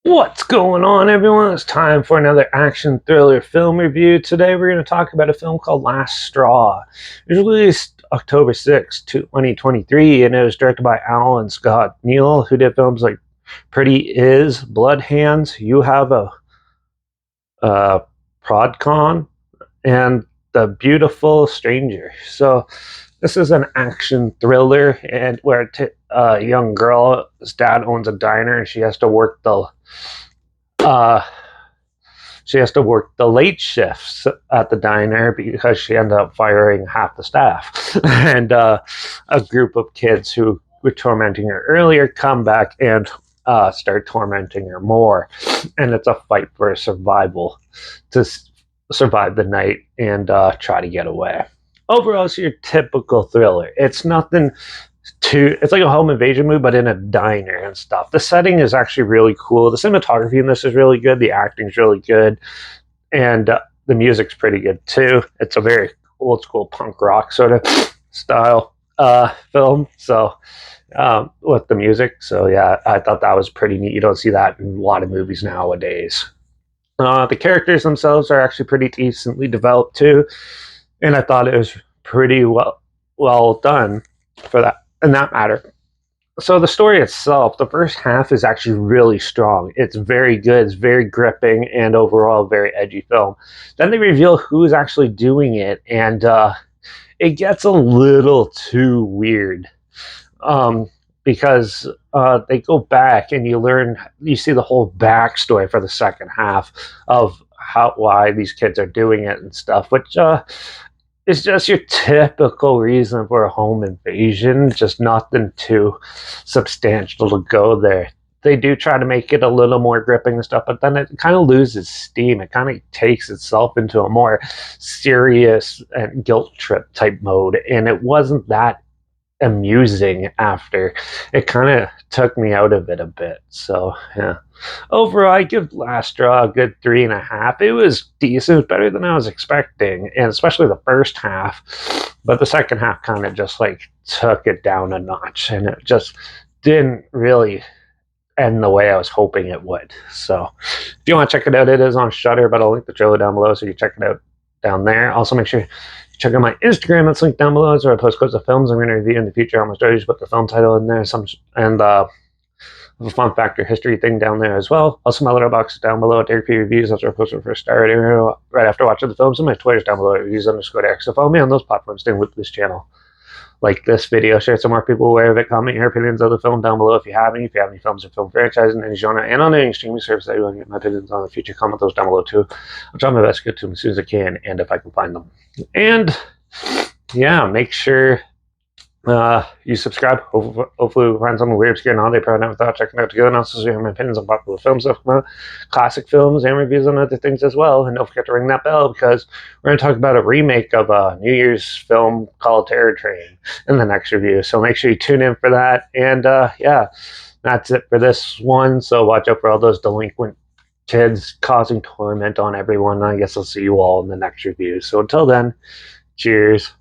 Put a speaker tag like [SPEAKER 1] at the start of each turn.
[SPEAKER 1] What's going on, everyone? It's time for another action thriller film review. Today, we're going to talk about a film called Last Straw. It was released October 6th, 2023, and it was directed by Alan Scott Neal, who did films like Pretty Is, Blood Hands, You Have a Prodcon, and The Beautiful Stranger. So, this is an action thriller, and where a young girl's dad owns a diner, and uh, she has to work the late shifts at the diner because she ended up firing half the staff. And a group of kids who were tormenting her earlier come back and start tormenting her more. And it's a fight for survival to survive the night and try to get away. Overall, it's your typical thriller. It's like a home invasion movie, but in a diner and stuff. The setting is actually really cool. The cinematography in this is really good. The acting's really good, and the music's pretty good too. It's a very old school punk rock sort of style film. So with the music, so yeah, I thought that was pretty neat. You don't see that in a lot of movies nowadays. The characters themselves are actually pretty decently developed too, and I thought it was pretty well done for that in that matter. So the story itself, the first half is actually really strong. It's very good, it's very gripping, and overall very edgy film. Then they reveal who's actually doing it, and it gets a little too weird. Um, because they go back and you see the whole backstory for the second half of why these kids are doing it and stuff, which it's just your typical reason for a home invasion, just nothing too substantial to go there. They do try to make it a little more gripping and stuff, but then it kind of loses steam. It kind of takes itself into a more serious and guilt trip type mode, and it wasn't that amusing after. It kind of took me out of it a bit. So yeah, overall, I give Last Straw a good 3.5. It was decent, it was better than I was expecting, and especially the first half. But the second half kind of just like took it down a notch, and it just didn't really end the way I was hoping it would. So if you want to check it out, it is on Shudder, but I'll link the trailer down below so you can check it out down there. Also, make sure you check out my Instagram. It's linked down below. It's where I post quotes of films I'm going to review in the future. I almost always put the film title in there. And a fun factor history thing down there as well. Also, my Letterbox is down below. Derek P Reviews. That's where I post my first star rating right after watching the films. And my Twitter's down below. Reviews_Derek. So follow me on those platforms. Stay with this channel. Like this video, share so more people aware of it. Comment your opinions of the film down below if you have any. If you have any films or film franchises in any genre and on any streaming service that you want to get my opinions on in the future, comment those down below too. I'll try my best to get to them as soon as I can and if I can find them. And yeah, make sure you subscribe. Hopefully we'll find something weird, obscure, and all they probably never thought checking out together. And also share my opinions on popular films, classic films, and reviews on other things as well. And don't forget to ring that bell because we're going to talk about a remake of a New Year's film called Terror Train in the next review. So make sure you tune in for that. And yeah, that's it for this one. So watch out for all those delinquent kids causing torment on everyone. I guess I'll see you all in the next review. So until then, cheers.